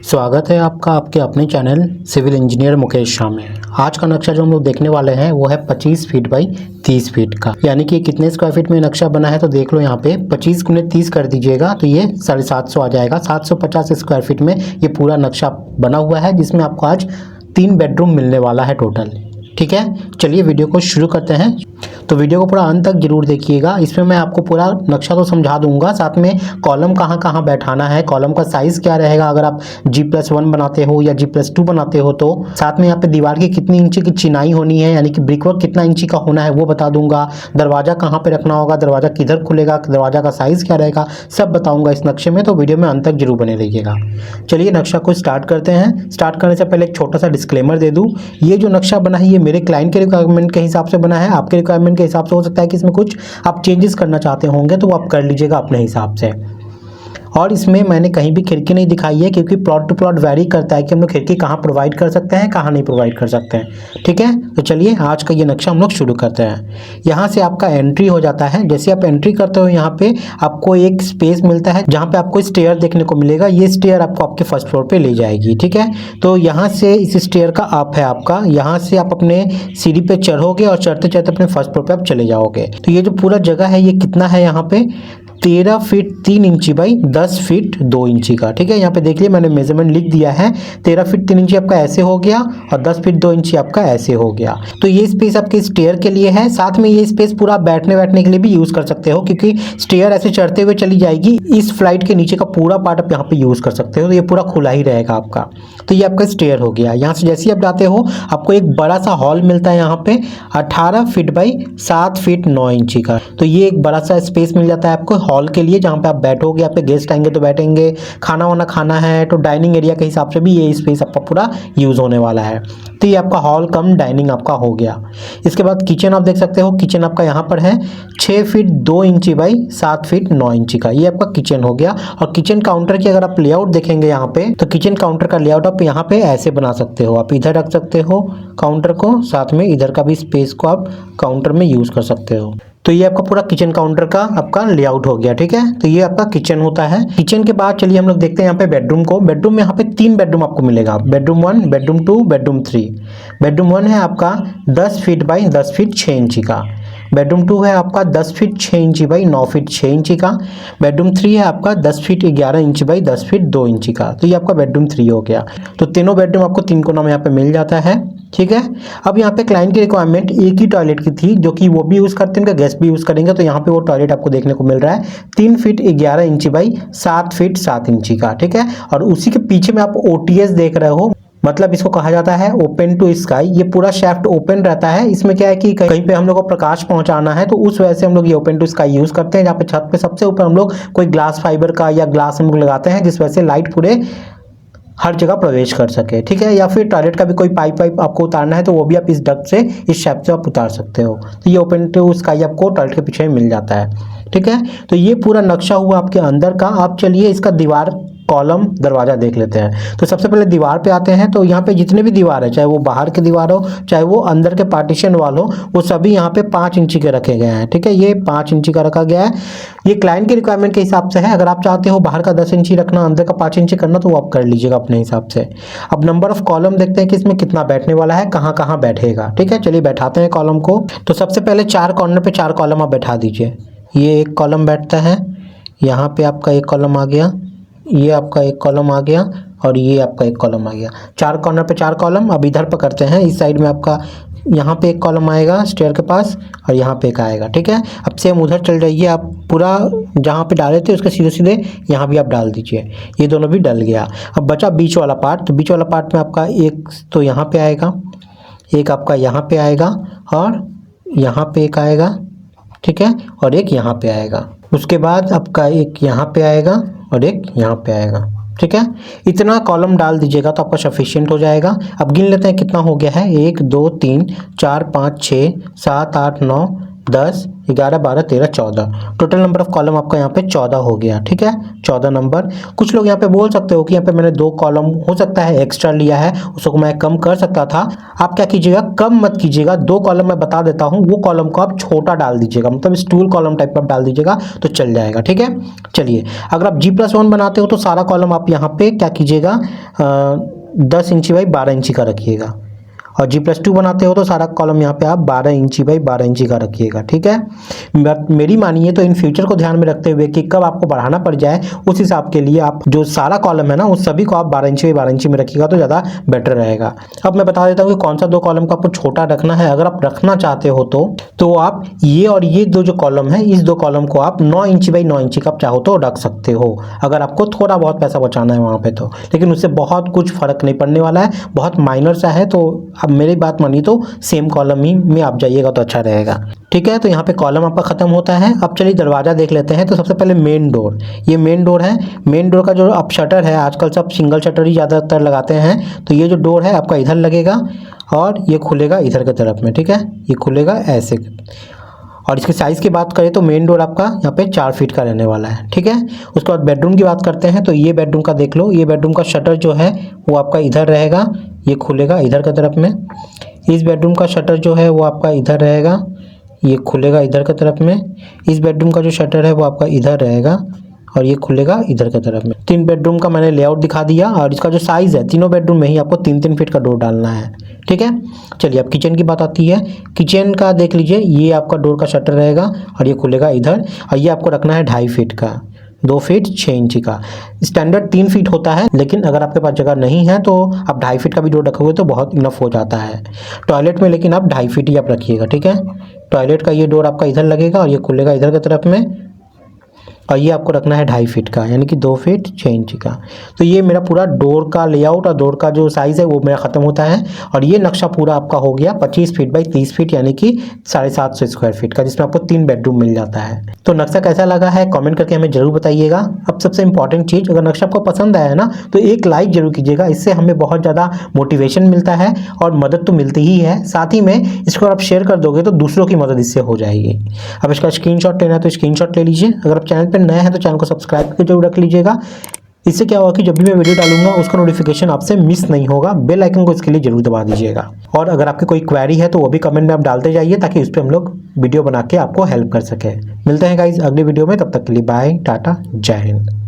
स्वागत है आपका आपके अपने channel civil engineer Mukesh Shah में। आज का नक्शा जो हम लोग देखने वाले हैं वो है 25 फीट बाई 30 फीट का, यानी कि कितने स्क्वायर फीट में नक्शा बना है तो देख लो यहाँ पे 25 गुने 30 कर दीजिएगा तो ये 750 आ जाएगा। 750 स्क्वायर फीट में ये पूरा नक्शा बना हुआ है, जिसमें आपको आज 3 बेडरूम मिलने वाला है टोटल। ठीक है, चलिए वीडियो को शुरू करते हैं। तो वीडियो को पूरा अंत तक जरूर देखिएगा। इसमें मैं आपको पूरा नक्शा तो समझा दूंगा, साथ में कॉलम कहाँ कहाँ बैठाना है, कॉलम का साइज़ क्या रहेगा अगर आप G+1 बनाते हो या G+2 बनाते हो तो, साथ में यहाँ पे दीवार की कितनी इंची की चिनाई होनी है, यानी कि ब्रिकवर्क कितना इंची का होना है वो बता दूंगा। दरवाज़ा कहाँ पर रखना होगा, दरवाज़ा किधर खुलेगा, दरवाज़ा का साइज़ क्या रहेगा, सब बताऊँगा इस नक्शे में। तो वीडियो में अंत तक जरूर बने रहिएगा। चलिए नक्शा को स्टार्ट करते हैं। स्टार्ट करने से पहले एक छोटा सा डिस्क्लेमर दे दूँ, ये जो नक्शा बना है ये मेरे क्लाइंट के रिक्वायरमेंट के हिसाब से बना है। आपके रिक्वायरमेंट के हिसाब से हो सकता है कि इसमें कुछ आप चेंजेस करना चाहते होंगे तो वो आप कर लीजिएगा अपने हिसाब से। और इसमें मैंने कहीं भी खिड़की नहीं दिखाई है, क्योंकि प्लॉट टू प्लॉट वैरी करता है कि हम लोग खिड़की कहाँ प्रोवाइड कर सकते हैं, कहाँ नहीं प्रोवाइड कर सकते हैं। ठीक है, तो चलिए आज का ये नक्शा हम लोग शुरू करते हैं। यहाँ से आपका एंट्री हो जाता है। जैसे आप एंट्री करते हो यहाँ पे आपको एक स्पेस मिलता है जहाँ पे आपको स्टेयर देखने को मिलेगा। ये स्टेयर आपको आपके फर्स्ट फ्लोर पे ले जाएगी। ठीक है, तो यहाँ से इस स्टेयर का अप है आपका, यहाँ से आप अपने सीढ़ी पे चढ़ोगे और चढ़ते चढ़ते अपने फर्स्ट फ्लोर पे आप चले जाओगे। तो ये जो पूरा जगह है ये कितना है, यहाँ पे 13 फीट 3 इंची बाई 10 फीट 2 इंची का। ठीक है, यहाँ पे देखिए मैंने मेजरमेंट लिख दिया है। 13 फीट 3 इंची आपका ऐसे हो गया और 10 फीट 2 इंची आपका ऐसे हो गया। तो ये स्पेस आपके स्टेयर के लिए है। साथ में ये स्पेस पूरा बैठने के लिए भी यूज़ कर सकते हो, क्योंकि स्टेयर ऐसे चढ़ते हुए चली जाएगी। इस फ्लाइट के नीचे का पूरा पार्ट आप यहाँ पे यूज़ कर सकते हो, तो ये पूरा खुला ही रहेगा आपका। तो ये आपका स्टेयर हो गया। यहाँ से जैसे ही आप जाते हो आपको एक बड़ा सा हॉल मिलता है यहाँ पे 18 फीट बाई 7 फीट 9 इंची का। तो ये एक बड़ा सा स्पेस मिल जाता है आपको हॉल के लिए, जहाँ पे आप बैठोगे, आप पे गेस्ट आएंगे तो बैठेंगे, खाना वाना खाना है तो डाइनिंग एरिया के हिसाब से भी ये स्पेस आपका पूरा यूज़ होने वाला है। तो ये आपका हॉल कम डाइनिंग आपका हो गया। इसके बाद किचन आप देख सकते हो, किचन आपका यहाँ पर है 6 फीट 2 इंची बाई 7 फीट 9 इंची का। ये आपका किचन हो गया। और किचन काउंटर की अगर आप लेआउट देखेंगे यहाँ पे, तो किचन काउंटर का लेआउट आप यहाँ पे ऐसे बना सकते हो। आप इधर रख सकते हो काउंटर को, साथ में इधर का भी स्पेस को आप काउंटर में यूज़ कर सकते हो। तो ये आपका पूरा किचन काउंटर का आपका लेआउट हो गया। ठीक है, तो ये आपका किचन होता है। किचन के बाद चलिए हम लोग देखते हैं यहाँ पे बेडरूम को। बेडरूम में यहाँ पे 3 बेडरूम आपको मिलेगा, बेडरूम 1, बेडरूम 2, बेडरूम 3। बेडरूम 1 है आपका 10 फीट बाई 10 फीट 6 इंची का। बेडरूम 2 है आपका 10 फीट 6 इंची बाई 9 फीट 6 इंची का। बेडरूम 3 है आपका 10 फीट 11 इंची बाई 10 फीट 2 इंची का। तो ये आपका बेडरूम 3 हो गया। तो तीनों बेडरूम आपको 3 कोना में यहाँ पे मिल जाता है। ठीक है, अब यहाँ पे क्लाइंट की रिक्वायरमेंट एक ही टॉयलेट की थी, जो कि वो भी यूज़ करते हैं, उनका गेस्ट भी यूज़ करेंगे। तो यहाँ पे वो टॉयलेट आपको देखने को मिल रहा है 3 फीट 11 इंची बाई 7 फीट 7 इंची का। ठीक है, और उसी के पीछे में आप OTS देख रहे हो, मतलब इसको कहा जाता है ओपन टू स्काई। ये पूरा शेफ्ट ओपन रहता है। इसमें क्या है कि कहीं पे हम लोग को प्रकाश पहुंचाना है तो उस वजह से हम लोग ये ओपन टू स्काई यूज़ करते हैं, जहाँ पे छत पे सबसे ऊपर हम लोग कोई ग्लास फाइबर का या ग्लास हम लोग लगाते हैं, जिस वजह से लाइट पूरे हर जगह प्रवेश कर सके। ठीक है, या फिर टॉयलेट का भी कोई पाइप आपको उतारना है तो वो भी आप इस डक्ट से, इस शेप से आप उतार सकते हो। तो ये ओपन टू स्काई आपको टॉयलेट के पीछे मिल जाता है। ठीक है, तो ये पूरा नक्शा हुआ आपके अंदर का। आप चलिए इसका दीवार, कॉलम, दरवाजा देख लेते हैं। तो सबसे पहले दीवार पे आते हैं। तो यहाँ पे जितने भी दीवार है, चाहे वो बाहर की दीवार हो चाहे वो अंदर के पार्टीशन वाल हो, वो सभी यहाँ पे 5 इंची के रखे गए हैं। ठीक है, ये 5 इंची का रखा गया है। ये क्लाइंट के रिक्वायरमेंट के हिसाब से है। अगर आप चाहते हो बाहर का 10 इंची रखना, अंदर का 5 इंची करना, तो वो आप कर लीजिएगा अपने हिसाब से। अब नंबर ऑफ कॉलम देखते हैं कि इसमें कितना बैठने वाला है, कहाँ कहाँ बैठेगा। ठीक है, चलिए बैठाते हैं कॉलम को। तो सबसे पहले 4 कॉर्नर पे 4 कॉलम आप बैठा दीजिए। ये एक कॉलम बैठता है, यहाँ पे आपका एक कॉलम आ गया, ये आपका एक कॉलम आ गया और ये आपका एक कॉलम आ गया। 4 कॉर्नर पे 4 कॉलम। अब इधर पकड़ते हैं, इस साइड में आपका यहाँ पे एक कॉलम आएगा स्टेयर के पास और यहाँ पे एक आएगा। ठीक है, अब सेम उधर चल जाइए, आप पूरा जहाँ पे डाले थे उसके सीधे सीधे यहाँ भी आप डाल दीजिए। ये दोनों भी डल गया। अब बचा बीच वाला पार्ट। तो बीच वाला पार्ट में आपका एक तो यहाँ पे आएगा, एक आपका यहाँ पे आएगा और यहाँ पे एक आएगा। ठीक है, और एक यहाँ पे आएगा। उसके बाद आपका एक यहाँ पे आएगा और एक यहाँ पे आएगा। ठीक है, इतना कॉलम डाल दीजिएगा तो आपका सफिशिएंट हो जाएगा। अब गिन लेते हैं कितना हो गया है। 1 2 3 4 5 6 7 8 9 10, 11, 12, 13, 14। टोटल नंबर ऑफ कॉलम आपका यहाँ पे 14 हो गया। ठीक है, 14 नंबर। कुछ लोग यहाँ पे बोल सकते हो कि यहाँ पे मैंने 2 कॉलम हो सकता है एक्स्ट्रा लिया है, उसको मैं कम कर सकता था। आप क्या कीजिएगा, कम मत कीजिएगा। 2 कॉलम मैं बता देता हूँ, वो कॉलम को आप छोटा डाल दीजिएगा, मतलब स्टूल कॉलम टाइप का डाल दीजिएगा तो चल जाएगा। ठीक है, चलिए अगर आप G+1 बनाते हो तो सारा कॉलम आप यहाँ पे क्या कीजिएगा, 10 इंची बाई 12 इंची का रखिएगा, और G+2 बनाते हो तो सारा कॉलम यहाँ पे आप 12 इंची बाई 12 इंची का रखिएगा। ठीक है, मेरी मानिए तो इन फ्यूचर को ध्यान में रखते हुए कि कब आपको बढ़ाना पड़ जाए, उस हिसाब के लिए आप जो सारा कॉलम है ना उस सभी को आप 12 इंची बाई 12 इंची में रखिएगा तो ज़्यादा बेटर रहेगा। अब मैं बता देता हूँ कि कौन सा 2 कॉलम को आपको छोटा रखना है। अगर आप रखना चाहते हो तो आप ये और ये 2 जो कॉलम है, इस 2 कॉलम को आप 9 इंची बाई 9 इंची का आप चाहो तो रख सकते हो, अगर आपको थोड़ा बहुत पैसा बचाना है वहाँ पे तो। लेकिन उससे बहुत कुछ फर्क नहीं पड़ने वाला है, बहुत माइनर सा है। तो अब मेरी बात मानिए तो सेम कॉलम ही में आप जाइएगा तो अच्छा रहेगा। ठीक है, तो यहाँ पे कॉलम आपका खत्म होता है। अब चलिए दरवाजा देख लेते हैं। तो सबसे पहले मेन डोर, ये मेन डोर है। मेन डोर का जो अब शटर है, आजकल सब सिंगल शटर ही ज़्यादातर लगाते हैं, तो ये जो डोर है आपका इधर लगेगा और ये खुलेगा इधर की तरफ में। ठीक है, ये खुलेगा ऐसे। और इसके साइज़ की बात करें तो मेन डोर आपका यहाँ पे 4 फीट का रहने वाला है। ठीक है, उसके बाद बेडरूम की बात करते हैं। तो ये बेडरूम का देख लो, ये बेडरूम का शटर जो है वो आपका इधर रहेगा, ये खुलेगा इधर की तरफ में। इस बेडरूम का शटर जो है वो आपका इधर रहेगा, ये खुलेगा इधर की तरफ में। इस बेडरूम का जो शटर है वो आपका इधर रहेगा और ये खुलेगा इधर की तरफ में। 3 बेडरूम का मैंने लेआउट दिखा दिया, और इसका जो साइज़ है, तीनों बेडरूम में ही आपको 3-3 फीट का डोर डालना है। ठीक है, चलिए अब किचन की बात आती है। किचन का देख लीजिए, ये आपका डोर का शटर रहेगा और ये खुलेगा इधर, और ये आपको रखना है 2.5 फीट का, 2 फीट 6 इंची का। स्टैंडर्ड 3 फीट होता है, लेकिन अगर आपके पास जगह नहीं है तो आप 2.5 फीट का भी डोर रखोगे तो बहुत इनफ हो जाता है। टॉयलेट में लेकिन आप 2.5 फीट ही आप रखिएगा। ठीक है, टॉयलेट का ये डोर आपका इधर लगेगा और ये खुलेगा इधर की तरफ में, और ये आपको रखना है 2.5 फीट का, यानी कि 2 फीट 6 इंची का। तो ये मेरा पूरा डोर का लेआउट और डोर का जो साइज़ है वो मेरा ख़त्म होता है। और ये नक्शा पूरा आपका हो गया 25 फीट बाई 30 फीट, यानी कि 750 स्क्वायर फीट का, जिसमें आपको 3 बेडरूम मिल जाता है। तो नक्शा कैसा लगा है कमेंट करके हमें ज़रूर बताइएगा। अब सबसे इंपॉर्टेंट चीज़, अगर नक्शा आपको पसंद आया है ना तो एक लाइक जरूर कीजिएगा, इससे हमें बहुत ज़्यादा मोटिवेशन मिलता है और मदद तो मिलती ही है, साथ ही में इसको आप शेयर कर दोगे तो दूसरों की मदद इससे हो जाएगी। अब इसका स्क्रीनशॉट लेना है तो स्क्रीनशॉट ले लीजिए। अगर आप चैनल पर नए हैं तो चैनल को सब्सक्राइब करके जरूर रख लीजिएगा। इससे क्या होगा कि जब भी मैं वीडियो डालूंगा उसका नोटिफिकेशन आपसे मिस नहीं होगा। बेल आइकन को इसके लिए जरूर दबा दीजिएगा। और अगर आपकी कोई क्वेरी है तो वो भी कमेंट में आप डालते जाइए, ताकि उस पर हम लोग वीडियो बना के आपको हेल्प कर सके। मिलते हैं गाइज अगली वीडियो में, तब तक के लिए बाय, टाटा, जय हिंद।